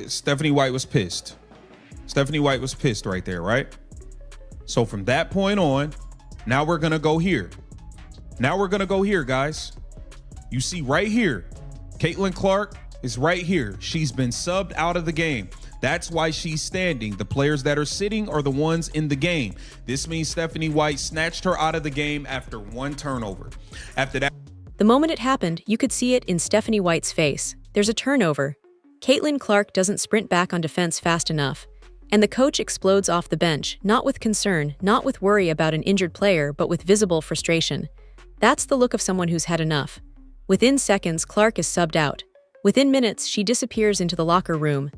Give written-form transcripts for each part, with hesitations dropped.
Stephanie White was pissed. Stephanie White was pissed right there, right? So from that point on, now we're going to go here. Now we're going to go here, guys. You see right here, Caitlin Clark is right here. She's been subbed out of the game. That's why she's standing. The players that are sitting are the ones in the game. This means Stephanie White snatched her out of the game after one turnover. After that, the moment it happened, you could see it in Stephanie White's face. There's a turnover. Caitlin Clark doesn't sprint back on defense fast enough. And the coach explodes off the bench, not with concern, not with worry about an injured player, but with visible frustration. That's the look of someone who's had enough. Within seconds, Clark is subbed out. Within minutes, she disappears into the locker room.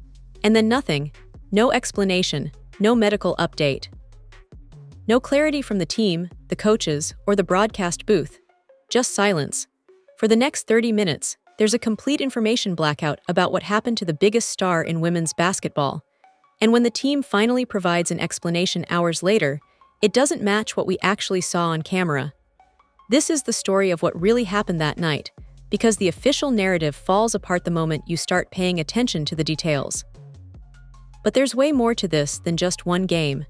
And then nothing. No explanation. No medical update. No clarity from the team, the coaches, or the broadcast booth. Just silence. For the next 30 minutes, there's a complete information blackout about what happened to the biggest star in women's basketball. And when the team finally provides an explanation hours later, it doesn't match what we actually saw on camera. This is the story of what really happened that night, because the official narrative falls apart the moment you start paying attention to the details. But there's way more to this than just one game.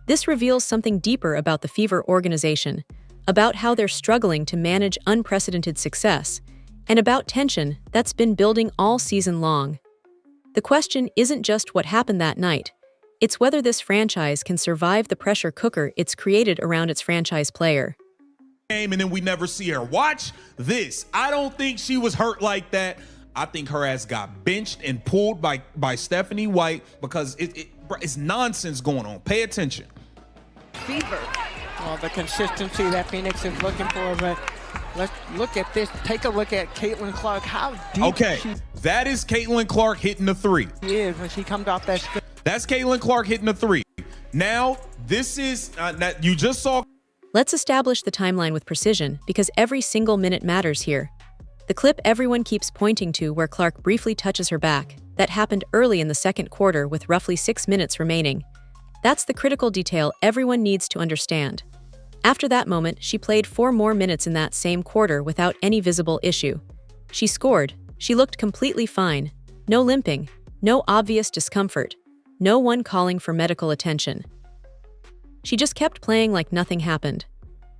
This reveals something deeper about the Fever organization, about how they're struggling to manage unprecedented success, and about tension that's been building all season long. The question isn't just what happened that night. It's whether this franchise can survive the pressure cooker it's created around its franchise player. And then we never see her. Watch this. I don't think she was hurt like that. I think her ass got benched and pulled by Stephanie White because it's nonsense going on. Pay attention. Fever. Well, the consistency that Phoenix is looking for, but let's look at this. Take a look at Caitlin Clark. How deep that is Caitlin Clark hitting the three. She is when she comes off that screen. That's Caitlin Clark hitting the three. Now, this is that you just saw. Let's establish the timeline with precision because every single minute matters here. The clip everyone keeps pointing to where Clark briefly touches her back, that happened early in the second quarter with roughly 6 minutes remaining. That's the critical detail everyone needs to understand. After that moment, she played 4 more minutes in that same quarter without any visible issue. She scored. She looked completely fine. No limping. No obvious discomfort. No one calling for medical attention. She just kept playing like nothing happened.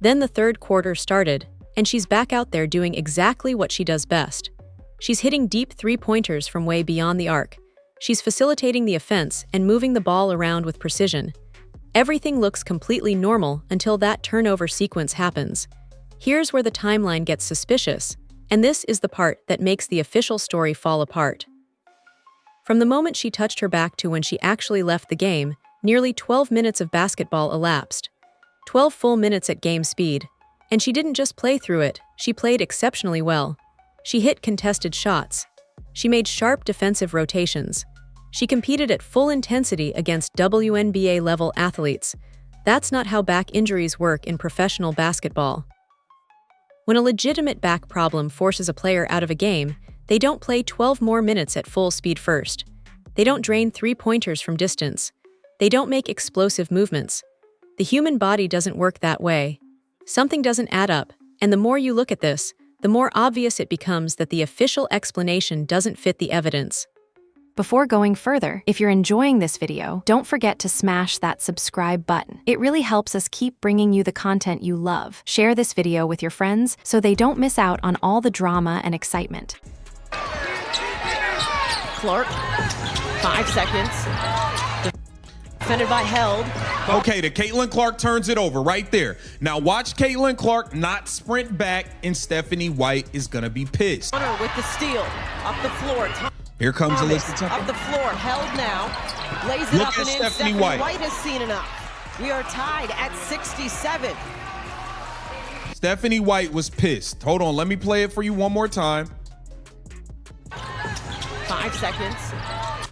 Then the third quarter started, and she's back out there doing exactly what she does best. She's hitting deep three-pointers from way beyond the arc. She's facilitating the offense and moving the ball around with precision. Everything looks completely normal until that turnover sequence happens. Here's where the timeline gets suspicious, and this is the part that makes the official story fall apart. From the moment she touched her back to when she actually left the game, nearly 12 minutes of basketball elapsed. 12 full minutes at game speed. And she didn't just play through it, she played exceptionally well. She hit contested shots. She made sharp defensive rotations. She competed at full intensity against WNBA-level athletes. That's not how back injuries work in professional basketball. When a legitimate back problem forces a player out of a game, they don't play 12 more minutes at full speed first. They don't drain three-pointers from distance. They don't make explosive movements. The human body doesn't work that way. Something doesn't add up, and the more you look at this, the more obvious it becomes that the official explanation doesn't fit the evidence. Before going further, if you're enjoying this video, don't forget to smash that subscribe button. It really helps us keep bringing you the content you love. Share this video with your friends so they don't miss out on all the drama and excitement. Clark, 5 seconds. Defended by Held. Okay, the Caitlin Clark turns it over right there. Now watch Caitlin Clark not sprint back, and Stephanie White is gonna be pissed. With the steal, up the floor. Here comes Thomas, Alyssa Tucker. up the floor, Held now. Lays it Look up at and in. Stephanie White. White has seen enough. We are tied at 67. Stephanie White was pissed. Hold on, let me play it for you one more time. 5 seconds.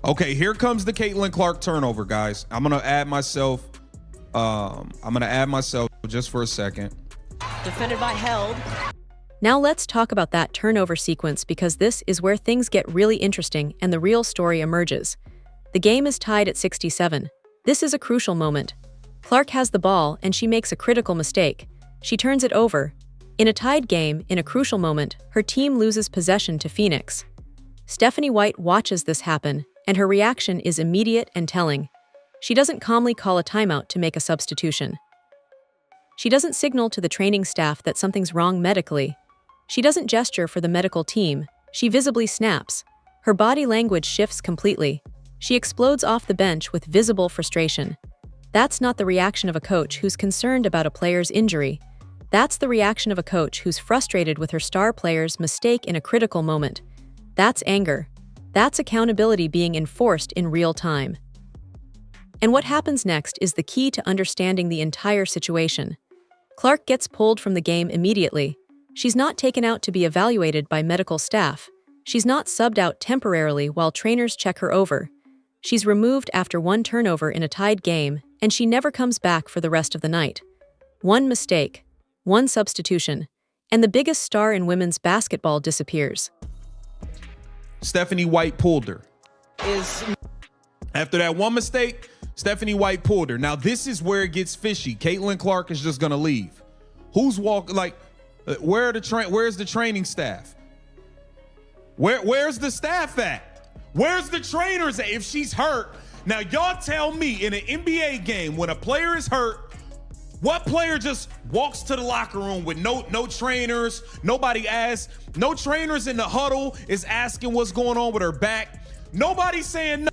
Okay, here comes the Caitlin Clark turnover, guys. I'm gonna add myself just for a second. Defended by Held. Now let's talk about that turnover sequence because this is where things get really interesting and the real story emerges. The game is tied at 67. This is a crucial moment. Clark has the ball and she makes a critical mistake. She turns it over. In a tied game, in a crucial moment, her team loses possession to Phoenix. Stephanie White watches this happen, and her reaction is immediate and telling. She doesn't calmly call a timeout to make a substitution. She doesn't signal to the training staff that something's wrong medically. She doesn't gesture for the medical team. She visibly snaps. Her body language shifts completely. She explodes off the bench with visible frustration. That's not the reaction of a coach who's concerned about a player's injury. That's the reaction of a coach who's frustrated with her star player's mistake in a critical moment. That's anger. That's accountability being enforced in real time. And what happens next is the key to understanding the entire situation. Clark gets pulled from the game immediately. She's not taken out to be evaluated by medical staff. She's not subbed out temporarily while trainers check her over. She's removed after one turnover in a tied game, and she never comes back for the rest of the night. One mistake, one substitution, and the biggest star in women's basketball disappears. Stephanie White pulled her. After that one mistake, Stephanie White pulled her. Now, this is where it gets fishy. Caitlin Clark is just going to leave. Who's walking? Like, where's the training staff? Where's the staff at? Where's the trainers at if she's hurt? Now, y'all tell me, in an NBA game, when a player is hurt, what player just walks to the locker room with no trainers, nobody asks, no trainers in the huddle is asking what's going on with her back, nobody's saying no.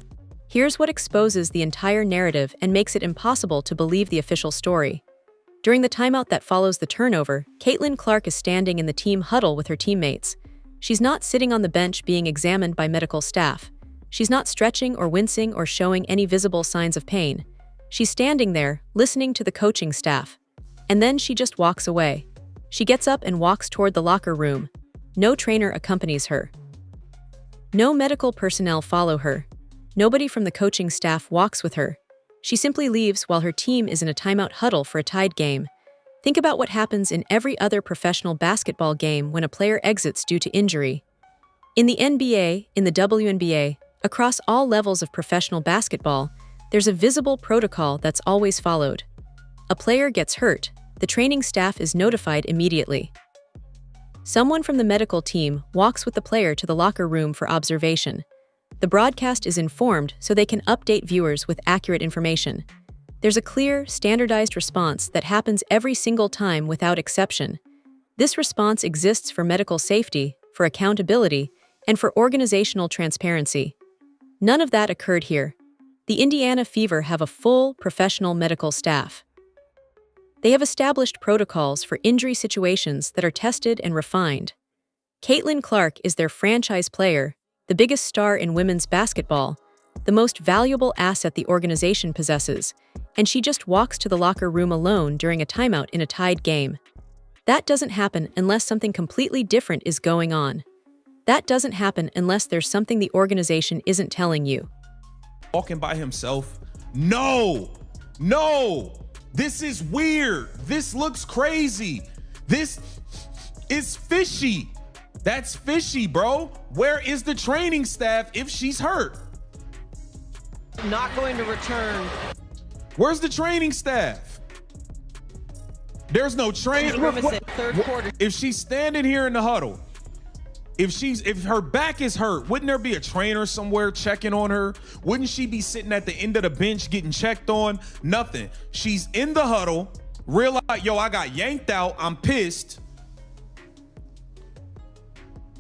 Here's what exposes the entire narrative and makes it impossible to believe the official story. During the timeout that follows the turnover, Caitlin Clark is standing in the team huddle with her teammates. She's not sitting on the bench being examined by medical staff. She's not stretching or wincing or showing any visible signs of pain. She's standing there, listening to the coaching staff. And then she just walks away. She gets up and walks toward the locker room. No trainer accompanies her. No medical personnel follow her. Nobody from the coaching staff walks with her. She simply leaves while her team is in a timeout huddle for a tied game. Think about what happens in every other professional basketball game when a player exits due to injury. In the NBA, in the WNBA, across all levels of professional basketball, there's a visible protocol that's always followed. A player gets hurt, the training staff is notified immediately. Someone from the medical team walks with the player to the locker room for observation. The broadcast is informed so they can update viewers with accurate information. There's a clear, standardized response that happens every single time without exception. This response exists for medical safety, for accountability, and for organizational transparency. None of that occurred here. The Indiana Fever have a full, professional medical staff. They have established protocols for injury situations that are tested and refined. Caitlin Clark is their franchise player, the biggest star in women's basketball, the most valuable asset the organization possesses, and she just walks to the locker room alone during a timeout in a tied game. That doesn't happen unless something completely different is going on. That doesn't happen unless there's something the organization isn't telling you. Walking by himself? No! This is weird. This looks crazy. This is fishy. That's fishy, bro. Where is the training staff if she's hurt? Not going to return. Where's the training staff? There's no trainer. Third quarter. If she's standing here in the huddle, if her back is hurt, wouldn't there be a trainer somewhere checking on her? Wouldn't she be sitting at the end of the bench getting checked on? Nothing. She's in the huddle, realize, yo, I got yanked out, I'm pissed.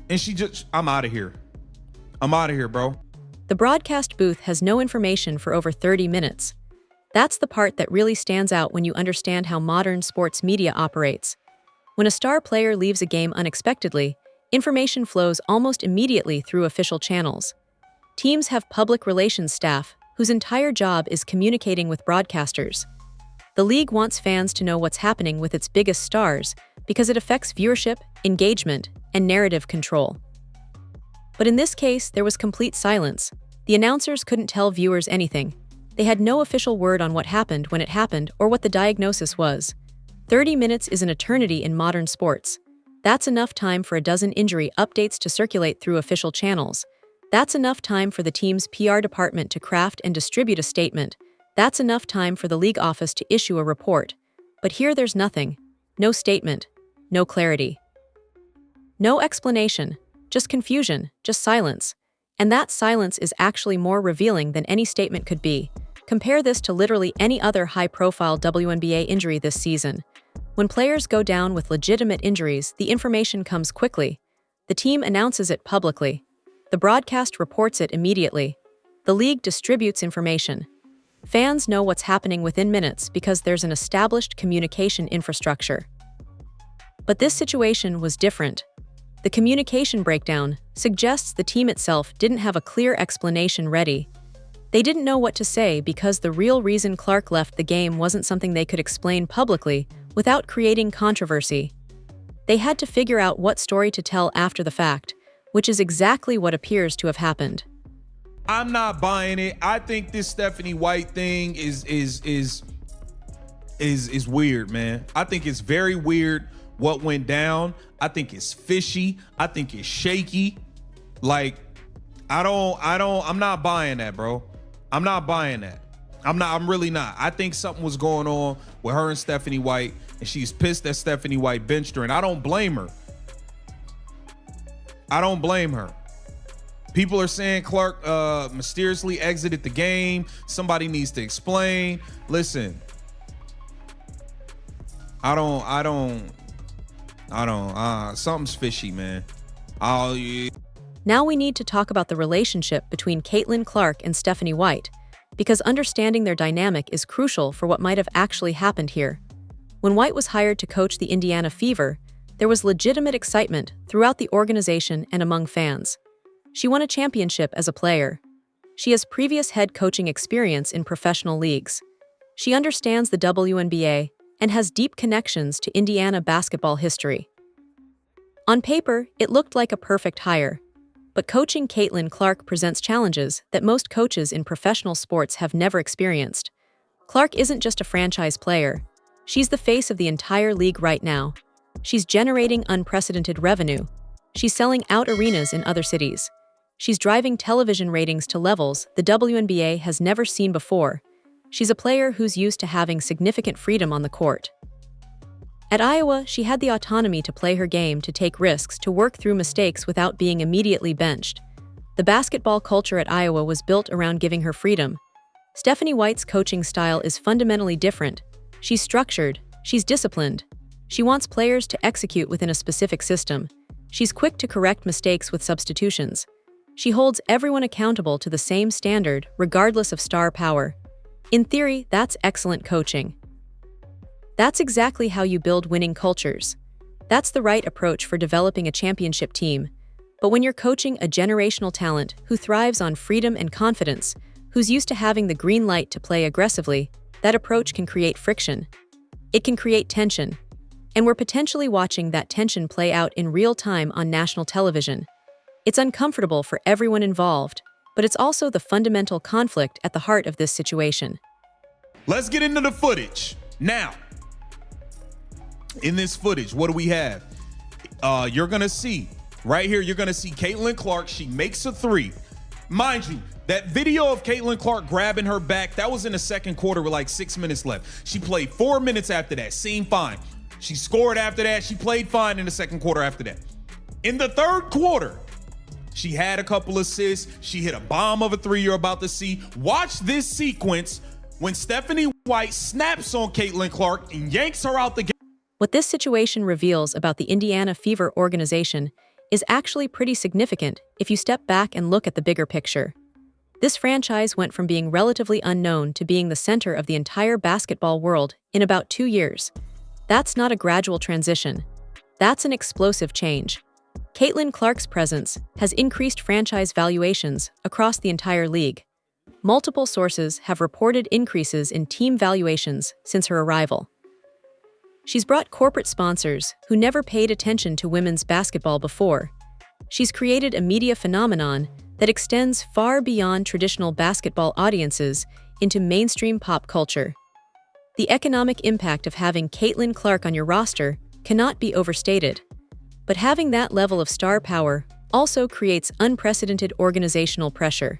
And I'm out of here. I'm out of here, bro. The broadcast booth has no information for over 30 minutes. That's the part that really stands out when you understand how modern sports media operates. When a star player leaves a game unexpectedly, information flows almost immediately through official channels. Teams have public relations staff whose entire job is communicating with broadcasters. The league wants fans to know what's happening with its biggest stars because it affects viewership, engagement, and narrative control. But in this case, there was complete silence. The announcers couldn't tell viewers anything. They had no official word on what happened when it happened or what the diagnosis was. 30 minutes is an eternity in modern sports. That's enough time for a dozen injury updates to circulate through official channels. That's enough time for the team's PR department to craft and distribute a statement. That's enough time for the league office to issue a report. But here there's nothing. No statement. No clarity. No explanation. Just confusion. Just silence. And that silence is actually more revealing than any statement could be. Compare this to literally any other high-profile WNBA injury this season. When players go down with legitimate injuries, the information comes quickly. The team announces it publicly. The broadcast reports it immediately. The league distributes information. Fans know what's happening within minutes because there's an established communication infrastructure. But this situation was different. The communication breakdown suggests the team itself didn't have a clear explanation ready. They didn't know what to say because the real reason Clark left the game wasn't something they could explain publicly without creating controversy. They had to figure out what story to tell after the fact, which is exactly what appears to have happened. I'm not buying it. I think this Stephanie White thing is weird, man. I think it's very weird what went down. I think it's fishy. I think it's shaky. Like, I'm not buying that, bro. I'm not buying that. I'm really not. I think something was going on with her and Stephanie White, and she's pissed that Stephanie White benched her, and I don't blame her. I don't blame her. People are saying Clark mysteriously exited the game. Somebody needs to explain. Listen, something's fishy, man. Now we need to talk about the relationship between Caitlin Clark and Stephanie White, because understanding their dynamic is crucial for what might have actually happened here. When White was hired to coach the Indiana Fever, there was legitimate excitement throughout the organization and among fans. She won a championship as a player. She has previous head coaching experience in professional leagues. She understands the WNBA and has deep connections to Indiana basketball history. On paper, it looked like a perfect hire. But coaching Caitlin Clark presents challenges that most coaches in professional sports have never experienced. Clark isn't just a franchise player. She's the face of the entire league right now. She's generating unprecedented revenue. She's selling out arenas in other cities. She's driving television ratings to levels the WNBA has never seen before. She's a player who's used to having significant freedom on the court. At Iowa, she had the autonomy to play her game, to take risks, to work through mistakes without being immediately benched. The basketball culture at Iowa was built around giving her freedom. Stephanie White's coaching style is fundamentally different. She's structured, she's disciplined. She wants players to execute within a specific system. She's quick to correct mistakes with substitutions. She holds everyone accountable to the same standard, regardless of star power. In theory, that's excellent coaching. That's exactly how you build winning cultures. That's the right approach for developing a championship team. But when you're coaching a generational talent who thrives on freedom and confidence, who's used to having the green light to play aggressively, that approach can create friction. It can create tension. And we're potentially watching that tension play out in real time on national television. It's uncomfortable for everyone involved, but it's also the fundamental conflict at the heart of this situation. Let's get into the footage. Now, in this footage, what do we have? You're going to see, right here, you're going to see Caitlin Clark. She makes a three. Mind you, that video of Caitlin Clark grabbing her back, that was in the second quarter with like 6 minutes left. She played 4 minutes after that, seemed fine. She scored after that. She played fine in the second quarter after that. In the third quarter, she had a couple assists. She hit a bomb of a three you're about to see. Watch this sequence when Stephanie White snaps on Caitlin Clark and yanks her out the game. What this situation reveals about the Indiana Fever organization is actually pretty significant if you step back and look at the bigger picture. This franchise went from being relatively unknown to being the center of the entire basketball world in about 2 years. That's not a gradual transition. That's an explosive change. Caitlin Clark's presence has increased franchise valuations across the entire league. Multiple sources have reported increases in team valuations since her arrival. She's brought corporate sponsors who never paid attention to women's basketball before. She's created a media phenomenon that extends far beyond traditional basketball audiences into mainstream pop culture. The economic impact of having Caitlin Clark on your roster cannot be overstated. But having that level of star power also creates unprecedented organizational pressure.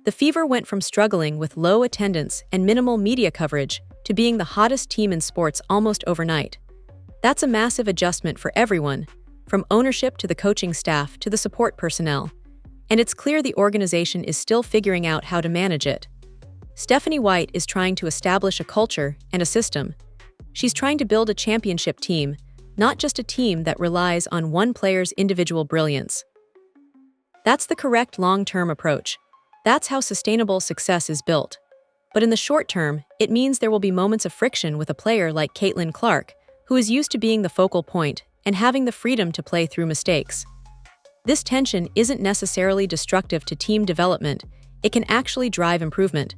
The Fever went from struggling with low attendance and minimal media coverage to being the hottest team in sports almost overnight. That's a massive adjustment for everyone, from ownership to the coaching staff to the support personnel. and it's clear the organization is still figuring out how to manage it. Stephanie White is trying to establish a culture and a system. She's trying to build a championship team, not just a team that relies on one player's individual brilliance. That's the correct long-term approach. That's how sustainable success is built. But in the short term, it means there will be moments of friction with a player like Caitlin Clark, who is used to being the focal point and having the freedom to play through mistakes. This tension isn't necessarily destructive to team development. It can actually drive improvement.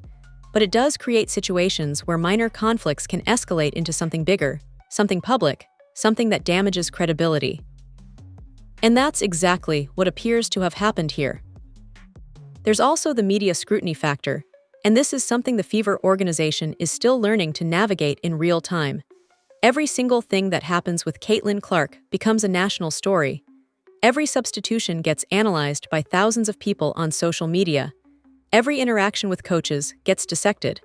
But it does create situations where minor conflicts can escalate into something bigger, something public, something that damages credibility. And that's exactly what appears to have happened here. There's also the media scrutiny factor, and this is something the Fever organization is still learning to navigate in real time. Every single thing that happens with Caitlin Clark becomes a national story. Every substitution gets analyzed by thousands of people on social media. Every interaction with coaches gets dissected.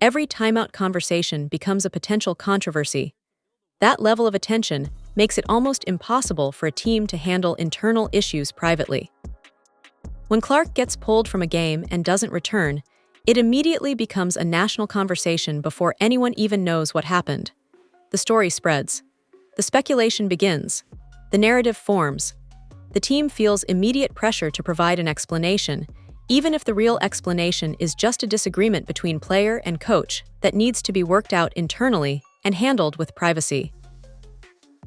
Every timeout conversation becomes a potential controversy. That level of attention makes it almost impossible for a team to handle internal issues privately. When Clark gets pulled from a game and doesn't return, it immediately becomes a national conversation before anyone even knows what happened. The story spreads. The speculation begins. The narrative forms. The team feels immediate pressure to provide an explanation, even if the real explanation is just a disagreement between player and coach that needs to be worked out internally and handled with privacy.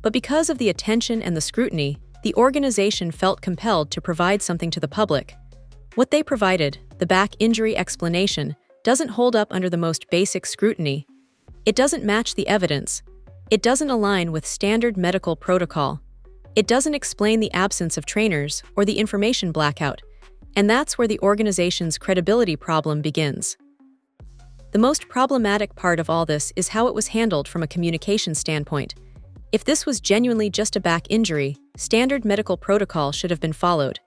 But because of the attention and the scrutiny, the organization felt compelled to provide something to the public. What they provided, the back injury explanation, doesn't hold up under the most basic scrutiny. It doesn't match the evidence. It doesn't align with standard medical protocol. It doesn't explain the absence of trainers or the information blackout. And that's where the organization's credibility problem begins. The most problematic part of all this is how it was handled from a communication standpoint. If this was genuinely just a back injury, standard medical protocol should have been followed.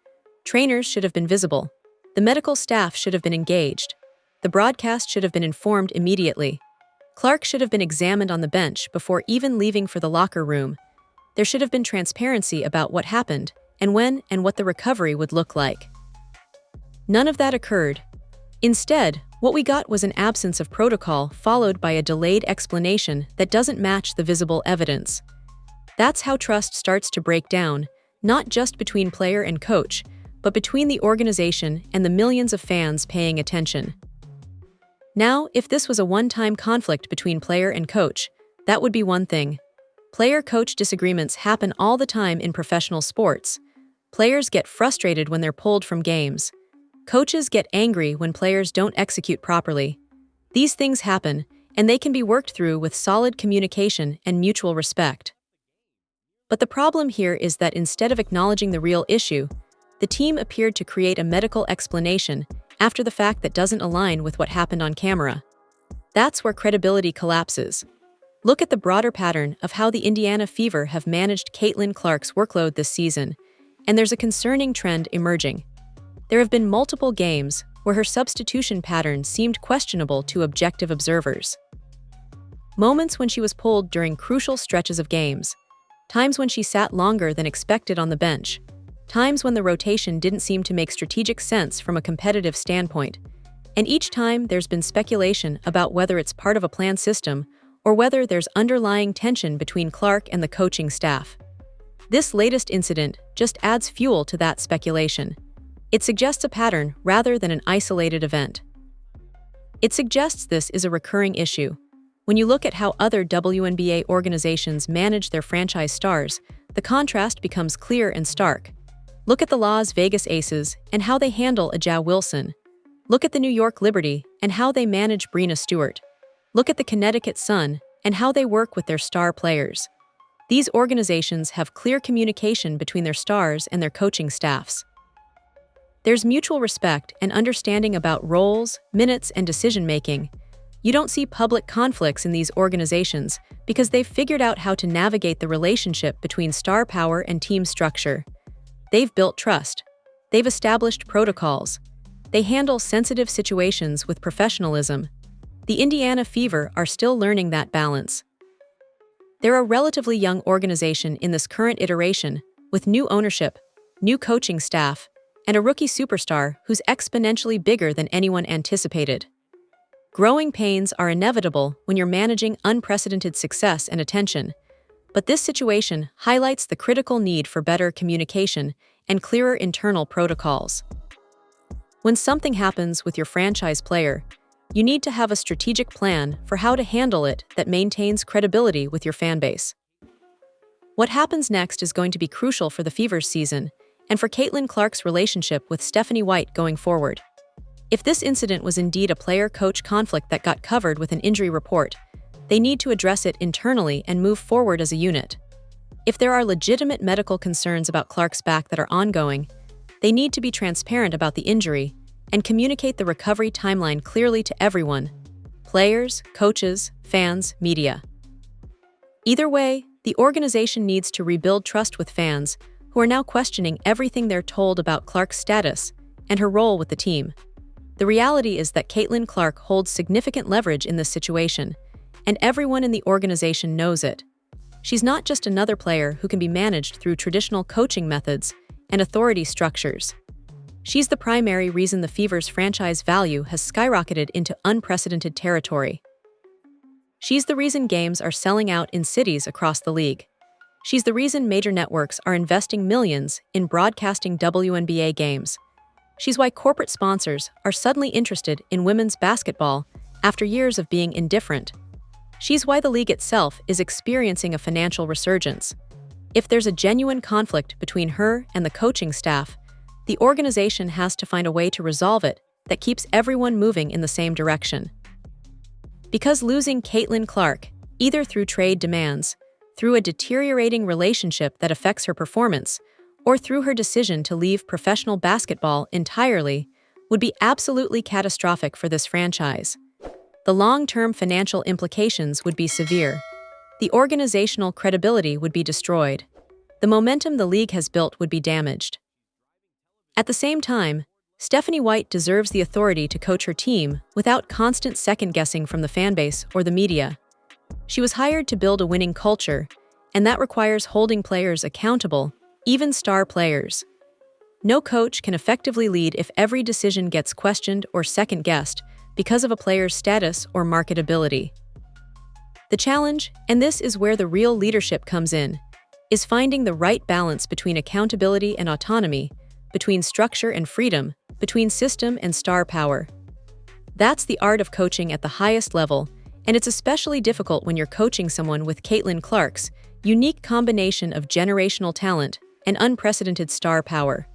Trainers should have been visible. The medical staff should have been engaged. The broadcast should have been informed immediately. Clark should have been examined on the bench before even leaving for the locker room. There should have been transparency about what happened, and when and what the recovery would look like. None of that occurred. Instead, what we got was an absence of protocol followed by a delayed explanation that doesn't match the visible evidence. That's how trust starts to break down, not just between player and coach, but between the organization and the millions of fans paying attention. Now, if this was a one-time conflict between player and coach, that would be one thing. Player-coach disagreements happen all the time in professional sports. Players get frustrated when they're pulled from games. Coaches get angry when players don't execute properly. These things happen, and they can be worked through with solid communication and mutual respect. But the problem here is that instead of acknowledging the real issue, the team appeared to create a medical explanation after the fact that doesn't align with what happened on camera. That's where credibility collapses. Look at the broader pattern of how the Indiana Fever have managed Caitlin Clark's workload this season, and there's a concerning trend emerging. There have been multiple games where her substitution pattern seemed questionable to objective observers. Moments when she was pulled during crucial stretches of games. Times when she sat longer than expected on the bench. Times when the rotation didn't seem to make strategic sense from a competitive standpoint. And each time there's been speculation about whether it's part of a planned system or whether there's underlying tension between Clark and the coaching staff. This latest incident just adds fuel to that speculation. It suggests a pattern rather than an isolated event. It suggests this is a recurring issue. When you look at how other WNBA organizations manage their franchise stars, the contrast becomes clear and stark. Look at the Las Vegas Aces and how they handle Aja Wilson. Look at the New York Liberty and how they manage Breena Stewart. Look at the Connecticut Sun and how they work with their star players. These organizations have clear communication between their stars and their coaching staffs. There's mutual respect and understanding about roles, minutes, and decision-making. You don't see public conflicts in these organizations because they've figured out how to navigate the relationship between star power and team structure. They've built trust. They've established protocols. They handle sensitive situations with professionalism. The Indiana Fever are still learning that balance. They're a relatively young organization in this current iteration, with new ownership, new coaching staff, and a rookie superstar who's exponentially bigger than anyone anticipated. Growing pains are inevitable when you're managing unprecedented success and attention, but this situation highlights the critical need for better communication and clearer internal protocols. When something happens with your franchise player, you need to have a strategic plan for how to handle it that maintains credibility with your fanbase. What happens next is going to be crucial for the Fever's season and for Caitlin Clark's relationship with Stephanie White going forward. If this incident was indeed a player-coach conflict that got covered with an injury report, they need to address it internally and move forward as a unit. If there are legitimate medical concerns about Clark's back that are ongoing, they need to be transparent about the injury and communicate the recovery timeline clearly to everyone: players, coaches, fans, media. Either way, the organization needs to rebuild trust with fans who are now questioning everything they're told about Clark's status and her role with the team. The reality is that Caitlin Clark holds significant leverage in this situation, and everyone in the organization knows it. She's not just another player who can be managed through traditional coaching methods and authority structures. She's the primary reason the Fever's franchise value has skyrocketed into unprecedented territory. She's the reason games are selling out in cities across the league. She's the reason major networks are investing millions in broadcasting WNBA games. She's why corporate sponsors are suddenly interested in women's basketball after years of being indifferent. She's why the league itself is experiencing a financial resurgence. If there's a genuine conflict between her and the coaching staff, the organization has to find a way to resolve it that keeps everyone moving in the same direction. Because losing Caitlin Clark, either through trade demands, through a deteriorating relationship that affects her performance, or through her decision to leave professional basketball entirely, would be absolutely catastrophic for this franchise. The long-term financial implications would be severe. The organizational credibility would be destroyed. The momentum the league has built would be damaged. At the same time, Stephanie White deserves the authority to coach her team without constant second-guessing from the fanbase or the media. She was hired to build a winning culture, and that requires holding players accountable, even star players. No coach can effectively lead if every decision gets questioned or second-guessed because of a player's status or marketability. The challenge, and this is where the real leadership comes in, is finding the right balance between accountability and autonomy, between structure and freedom, between system and star power. That's the art of coaching at the highest level, and it's especially difficult when you're coaching someone with Caitlin Clark's unique combination of generational talent and unprecedented star power.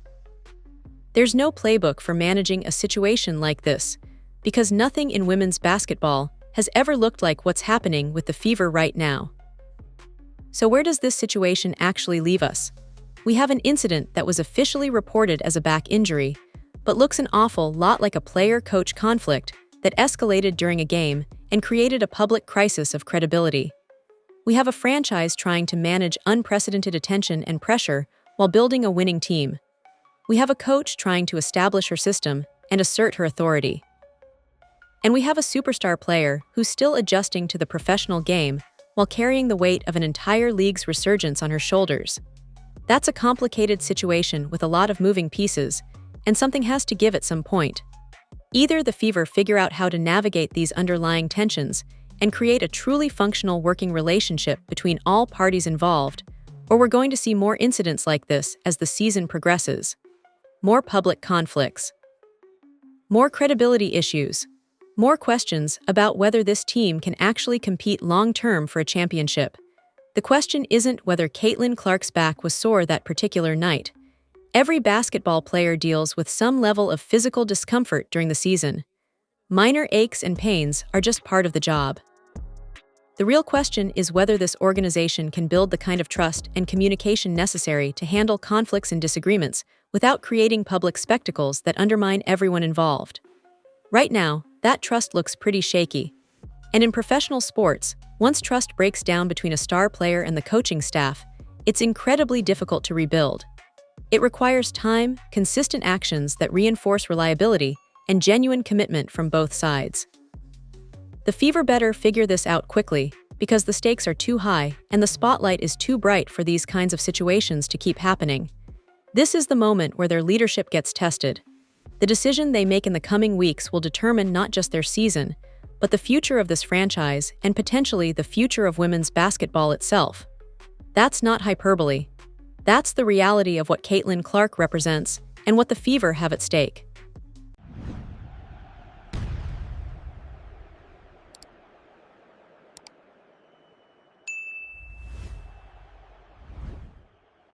There's no playbook for managing a situation like this, because nothing in women's basketball has ever looked like what's happening with the Fever right now. So where does this situation actually leave us? We have an incident that was officially reported as a back injury, but looks an awful lot like a player-coach conflict that escalated during a game and created a public crisis of credibility. We have a franchise trying to manage unprecedented attention and pressure while building a winning team. We have a coach trying to establish her system and assert her authority. And we have a superstar player who's still adjusting to the professional game while carrying the weight of an entire league's resurgence on her shoulders. That's a complicated situation with a lot of moving pieces, and something has to give at some point. Either the Fever figure out how to navigate these underlying tensions and create a truly functional working relationship between all parties involved, or we're going to see more incidents like this as the season progresses. More public conflicts. More credibility issues. More questions about whether this team can actually compete long-term for a championship. The question isn't whether Caitlin Clark's back was sore that particular night. Every basketball player deals with some level of physical discomfort during the season. Minor aches and pains are just part of the job. The real question is whether this organization can build the kind of trust and communication necessary to handle conflicts and disagreements without creating public spectacles that undermine everyone involved. Right now, that trust looks pretty shaky. And in professional sports, once trust breaks down between a star player and the coaching staff, it's incredibly difficult to rebuild. It requires time, consistent actions that reinforce reliability, and genuine commitment from both sides. The Fever better figure this out quickly, because the stakes are too high and the spotlight is too bright for these kinds of situations to keep happening. This is the moment where their leadership gets tested. The decision they make in the coming weeks will determine not just their season, but the future of this franchise and potentially the future of women's basketball itself. That's not hyperbole. That's the reality of what Caitlin Clark represents and what the Fever have at stake.